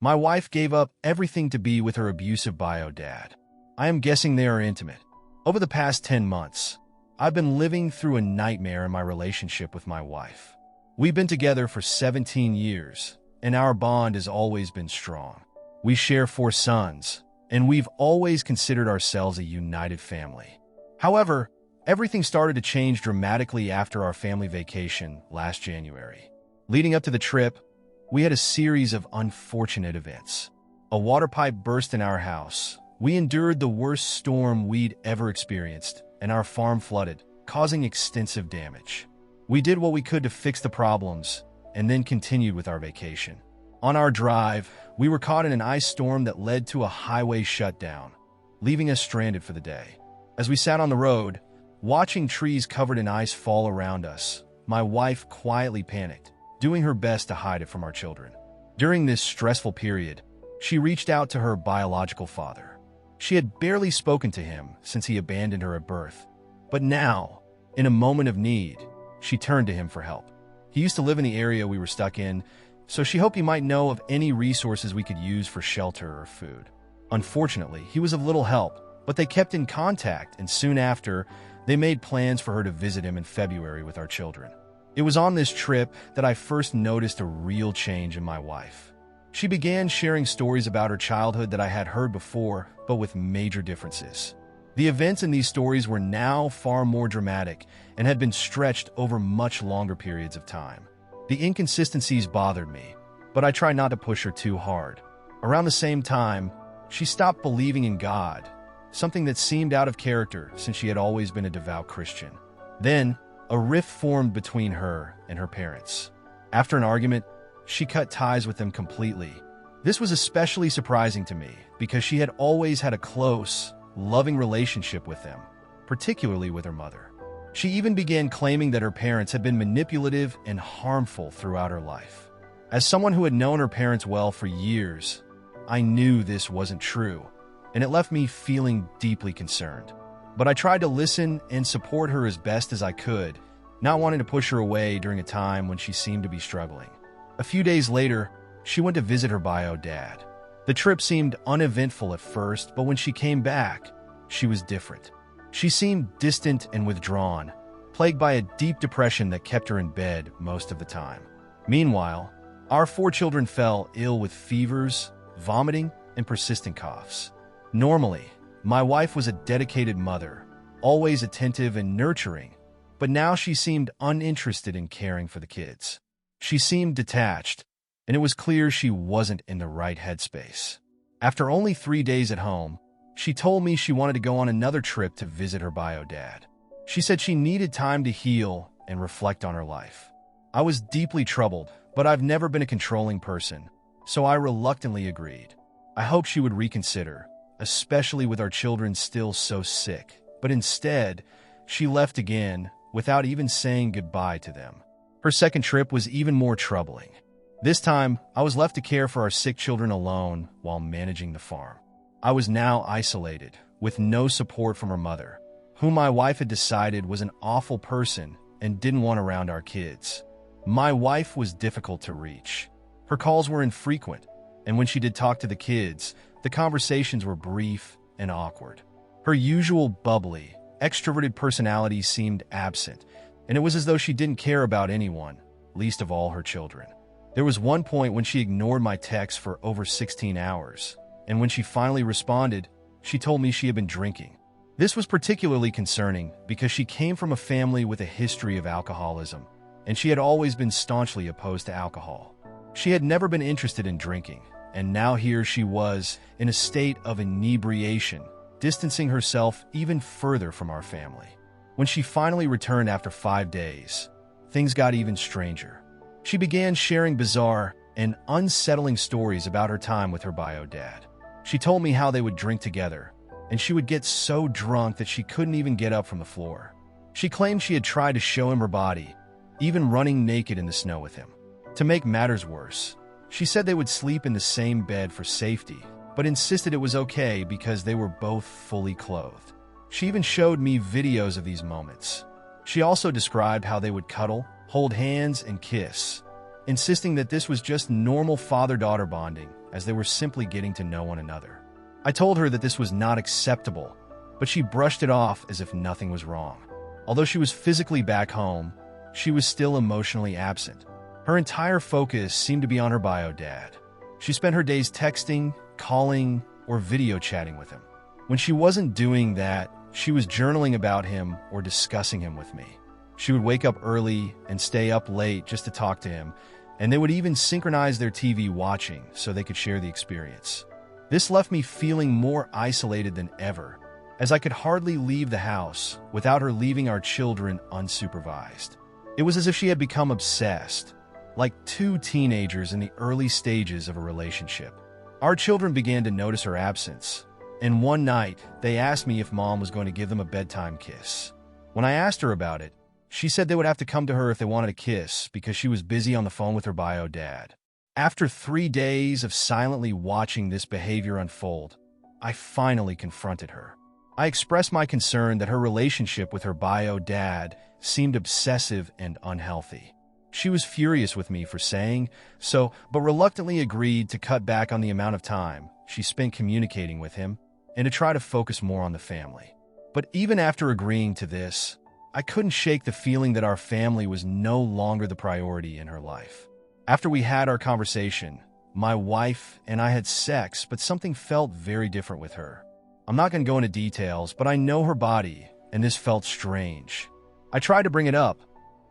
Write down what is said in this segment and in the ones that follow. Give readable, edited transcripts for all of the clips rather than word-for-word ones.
My wife gave up everything to be with her abusive bio dad. I am guessing they are intimate. Over the past 10 months, I've been living through a nightmare in my relationship with my wife. We've been together for 17 years, and our bond has always been strong. We share 4 sons, and we've always considered ourselves a united family. However, everything started to change dramatically after our family vacation last January. Leading up to the trip, we had a series of unfortunate events. A water pipe burst in our house. We endured the worst storm we'd ever experienced, and our farm flooded, causing extensive damage. We did what we could to fix the problems, and then continued with our vacation. On our drive, we were caught in an ice storm that led to a highway shutdown, leaving us stranded for the day. As we sat on the road, watching trees covered in ice fall around us, my wife quietly panicked, doing her best to hide it from our children. During this stressful period, she reached out to her biological father. She had barely spoken to him since he abandoned her at birth, but now, in a moment of need, she turned to him for help. He used to live in the area we were stuck in, so she hoped he might know of any resources we could use for shelter or food. Unfortunately, he was of little help, but they kept in contact, and soon after, they made plans for her to visit him in February with our children. It was on this trip that I first noticed a real change in my wife. She began sharing stories about her childhood that I had heard before, but with major differences. The events in these stories were now far more dramatic and had been stretched over much longer periods of time. The inconsistencies bothered me, but I tried not to push her too hard. Around the same time, she stopped believing in God, something that seemed out of character since she had always been a devout Christian. Then, a rift formed between her and her parents. After an argument, she cut ties with them completely. This was especially surprising to me because she had always had a close, loving relationship with them, particularly with her mother. She even began claiming that her parents had been manipulative and harmful throughout her life. As someone who had known her parents well for years, I knew this wasn't true, and it left me feeling deeply concerned. But I tried to listen and support her as best as I could, not wanting to push her away during a time when she seemed to be struggling. A few days later, she went to visit her bio dad. The trip seemed uneventful at first, but when she came back, she was different. She seemed distant and withdrawn, plagued by a deep depression that kept her in bed most of the time. Meanwhile, our 4 children fell ill with fevers, vomiting, and persistent coughs. Normally, my wife was a dedicated mother, always attentive and nurturing, but now she seemed uninterested in caring for the kids. She seemed detached, and it was clear she wasn't in the right headspace. After only 3 days at home, she told me she wanted to go on another trip to visit her bio dad. She said she needed time to heal and reflect on her life. I was deeply troubled, but I've never been a controlling person, so I reluctantly agreed. I hoped she would reconsider, especially with our children still so sick, but instead, she left again without even saying goodbye to them. Her second trip was even more troubling. This time, I was left to care for our sick children alone while managing the farm. I was now isolated, with no support from her mother, whom my wife had decided was an awful person and didn't want around our kids. My wife was difficult to reach. Her calls were infrequent, and when she did talk to the kids, the conversations were brief and awkward. Her usual bubbly, extroverted personality seemed absent, and it was as though she didn't care about anyone, least of all her children. There was one point when she ignored my texts for over 16 hours, and when she finally responded, she told me she had been drinking. This was particularly concerning because she came from a family with a history of alcoholism, and she had always been staunchly opposed to alcohol. She had never been interested in drinking, and now here she was in a state of inebriation, distancing herself even further from our family. When she finally returned after 5 days, things got even stranger. She began sharing bizarre and unsettling stories about her time with her bio dad. She told me how they would drink together, and she would get so drunk that she couldn't even get up from the floor. She claimed she had tried to show him her body, even running naked in the snow with him. To make matters worse, she said they would sleep in the same bed for safety, but insisted it was okay because they were both fully clothed. She even showed me videos of these moments. She also described how they would cuddle, hold hands, and kiss, insisting that this was just normal father-daughter bonding as they were simply getting to know one another. I told her that this was not acceptable, but she brushed it off as if nothing was wrong. Although she was physically back home, she was still emotionally absent. Her entire focus seemed to be on her bio dad. She spent her days texting, calling, or video chatting with him. When she wasn't doing that, she was journaling about him or discussing him with me. She would wake up early and stay up late just to talk to him, and they would even synchronize their TV watching so they could share the experience. This left me feeling more isolated than ever, as I could hardly leave the house without her leaving our children unsupervised. It was as if she had become obsessed, like two teenagers in the early stages of a relationship. Our children began to notice her absence, and one night they asked me if Mom was going to give them a bedtime kiss. When I asked her about it, she said they would have to come to her if they wanted a kiss because she was busy on the phone with her bio dad. After 3 days of silently watching this behavior unfold, I finally confronted her. I expressed my concern that her relationship with her bio dad seemed obsessive and unhealthy. She was furious with me for saying so, but reluctantly agreed to cut back on the amount of time she spent communicating with him and to try to focus more on the family. But even after agreeing to this, I couldn't shake the feeling that our family was no longer the priority in her life. After we had our conversation, my wife and I had sex, but something felt very different with her. I'm not going to go into details, but I know her body, and this felt strange. I tried to bring it up,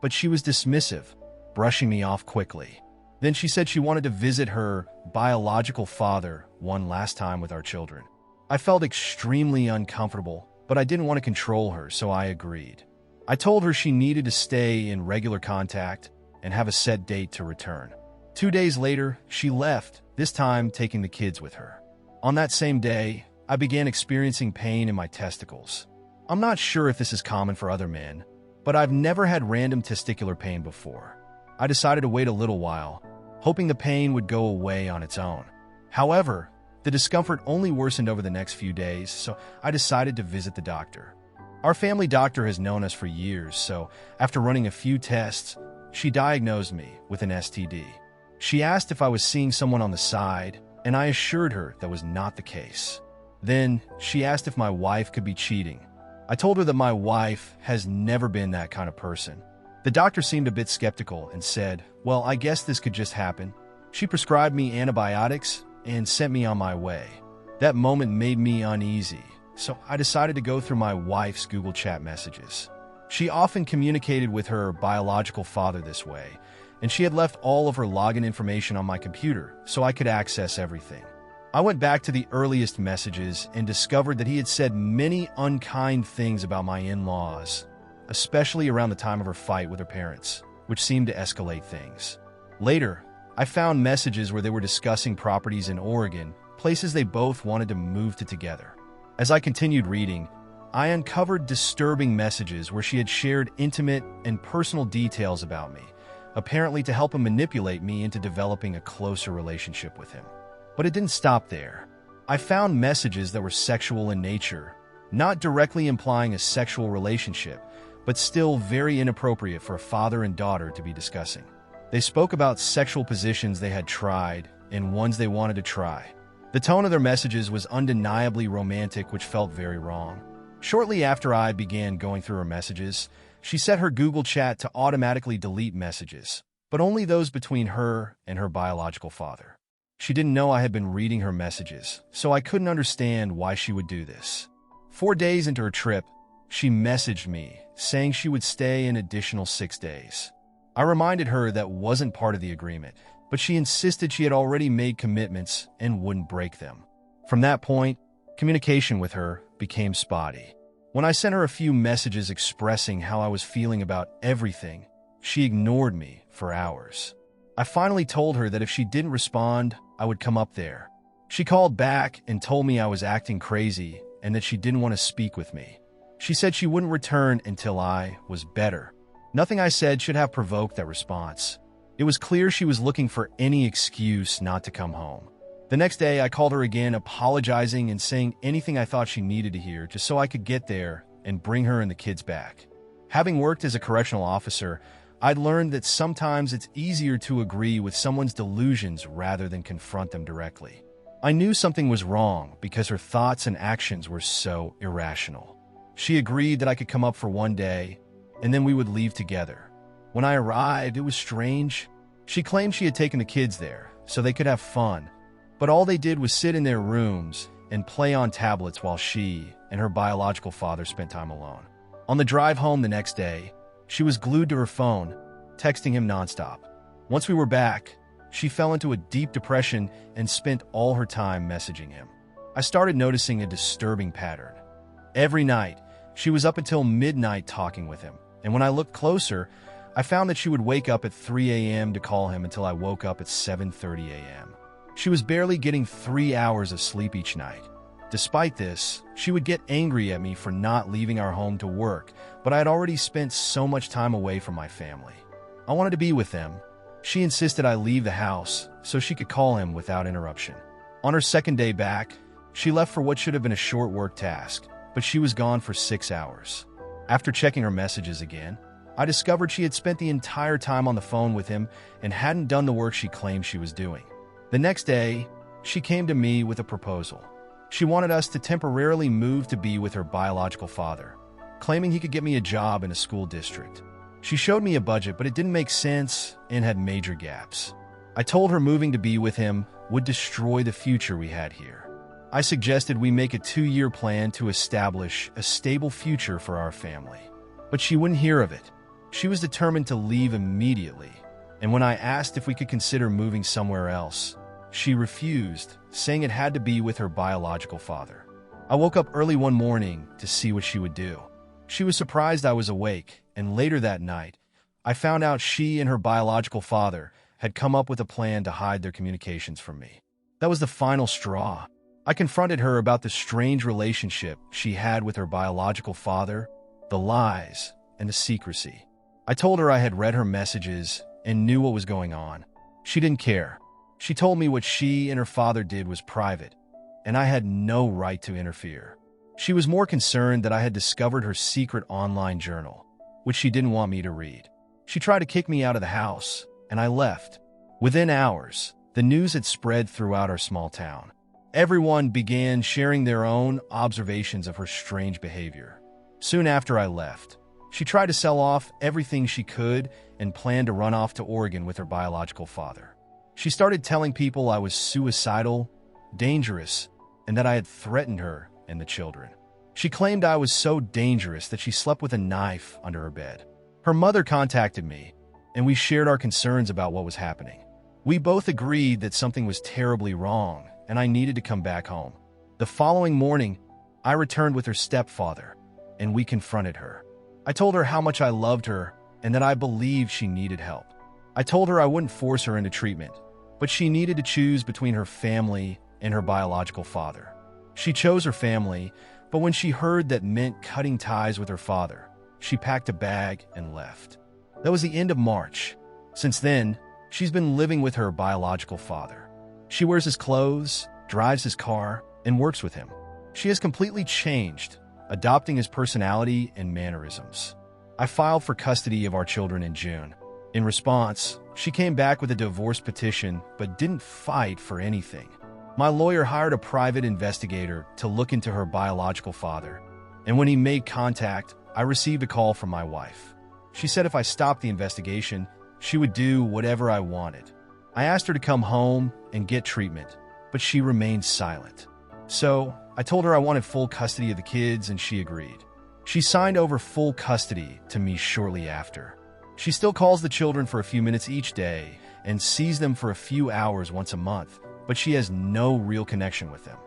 but she was dismissive, brushing me off quickly. Then she said she wanted to visit her biological father one last time with our children. I felt extremely uncomfortable, but I didn't want to control her, so I agreed. I told her she needed to stay in regular contact and have a set date to return. 2 days later, she left, this time taking the kids with her. On that same day, I began experiencing pain in my testicles. I'm not sure if this is common for other men, but I've never had random testicular pain before. I decided to wait a little while, hoping the pain would go away on its own. However, the discomfort only worsened over the next few days, so I decided to visit the doctor. Our family doctor has known us for years, so after running a few tests, she diagnosed me with an STD. She asked if I was seeing someone on the side, and I assured her that was not the case. Then, she asked if my wife could be cheating. I told her that my wife has never been that kind of person. The doctor seemed a bit skeptical and said, "Well, I guess this could just happen." She prescribed me antibiotics and sent me on my way. That moment made me uneasy, so I decided to go through my wife's Google Chat messages. She often communicated with her biological father this way, and she had left all of her login information on my computer so I could access everything. I went back to the earliest messages and discovered that he had said many unkind things about my in-laws, especially around the time of her fight with her parents, which seemed to escalate things. Later, I found messages where they were discussing properties in Oregon, places they both wanted to move to together. As I continued reading, I uncovered disturbing messages where she had shared intimate and personal details about me, apparently to help him manipulate me into developing a closer relationship with him. But it didn't stop there. I found messages that were sexual in nature, not directly implying a sexual relationship, but still very inappropriate for a father and daughter to be discussing. They spoke about sexual positions they had tried and ones they wanted to try. The tone of their messages was undeniably romantic, which felt very wrong. Shortly after I began going through her messages, she set her Google Chat to automatically delete messages, but only those between her and her biological father. She didn't know I had been reading her messages, so I couldn't understand why she would do this. 4 days into her trip, she messaged me, saying she would stay an additional 6 days. I reminded her that wasn't part of the agreement, but she insisted she had already made commitments and wouldn't break them. From that point, communication with her became spotty. When I sent her a few messages expressing how I was feeling about everything, she ignored me for hours. I finally told her that if she didn't respond, I would come up there. She called back and told me I was acting crazy and that she didn't want to speak with me. She said she wouldn't return until I was better. Nothing I said should have provoked that response. It was clear she was looking for any excuse not to come home. The next day, I called her again, apologizing and saying anything I thought she needed to hear just so I could get there and bring her and the kids back. Having worked as a correctional officer, I'd learned that sometimes it's easier to agree with someone's delusions rather than confront them directly. I knew something was wrong because her thoughts and actions were so irrational. She agreed that I could come up for one day, and then we would leave together. When I arrived, it was strange. She claimed she had taken the kids there so they could have fun, but all they did was sit in their rooms and play on tablets while she and her biological father spent time alone. On the drive home the next day, she was glued to her phone, texting him nonstop. Once we were back, she fell into a deep depression and spent all her time messaging him. I started noticing a disturbing pattern. Every night, she was up until midnight talking with him, and when I looked closer, I found that she would wake up at 3 a.m. to call him until I woke up at 7:30 a.m. She was barely getting 3 hours of sleep each night. Despite this, she would get angry at me for not leaving our home to work, but I had already spent so much time away from my family. I wanted to be with them. She insisted I leave the house so she could call him without interruption. On her second day back, she left for what should have been a short work task, but she was gone for 6 hours. After checking her messages again, I discovered she had spent the entire time on the phone with him and hadn't done the work she claimed she was doing. The next day, she came to me with a proposal. She wanted us to temporarily move to be with her biological father, claiming he could get me a job in a school district. She showed me a budget, but it didn't make sense and had major gaps. I told her moving to be with him would destroy the future we had here. I suggested we make a 2-year plan to establish a stable future for our family. But she wouldn't hear of it. She was determined to leave immediately, and when I asked if we could consider moving somewhere else, she refused, saying it had to be with her biological father. I woke up early one morning to see what she would do. She was surprised I was awake, and later that night, I found out she and her biological father had come up with a plan to hide their communications from me. That was the final straw. I confronted her about the strange relationship she had with her biological father, the lies, and the secrecy. I told her I had read her messages and knew what was going on. She didn't care. She told me what she and her father did was private, and I had no right to interfere. She was more concerned that I had discovered her secret online journal, which she didn't want me to read. She tried to kick me out of the house, and I left. Within hours, the news had spread throughout our small town. Everyone began sharing their own observations of her strange behavior. Soon after I left, she tried to sell off everything she could and planned to run off to Oregon with her biological father. She started telling people I was suicidal, dangerous, and that I had threatened her and the children. She claimed I was so dangerous that she slept with a knife under her bed. Her mother contacted me, and we shared our concerns about what was happening. We both agreed that something was terribly wrong, and I needed to come back home. The following morning, I returned with her stepfather, and we confronted her. I told her how much I loved her and that I believed she needed help. I told her I wouldn't force her into treatment, but she needed to choose between her family and her biological father. She chose her family, but when she heard that meant cutting ties with her father, she packed a bag and left. That was the end of March. Since then, she's been living with her biological father. She wears his clothes, drives his car, and works with him. She has completely changed, adopting his personality and mannerisms. I filed for custody of our children in June. In response, she came back with a divorce petition but didn't fight for anything. My lawyer hired a private investigator to look into her biological father, and when he made contact, I received a call from my wife. She said if I stopped the investigation, she would do whatever I wanted. I asked her to come home and get treatment, but she remained silent. So, I told her I wanted full custody of the kids, and she agreed. She signed over full custody to me shortly after. She still calls the children for a few minutes each day and sees them for a few hours once a month, but she has no real connection with them.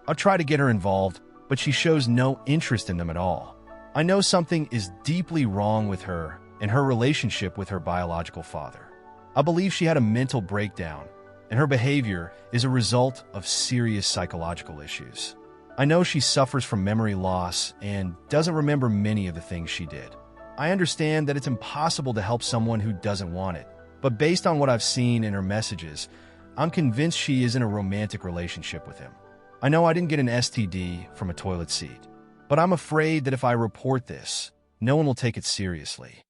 I'll try to get her involved, but she shows no interest in them at all. I know something is deeply wrong with her and her relationship with her biological father. I believe she had a mental breakdown, and her behavior is a result of serious psychological issues. I know she suffers from memory loss and doesn't remember many of the things she did. I understand that it's impossible to help someone who doesn't want it, but based on what I've seen in her messages, I'm convinced she is in a romantic relationship with him. I know I didn't get an STD from a toilet seat, but I'm afraid that if I report this, no one will take it seriously.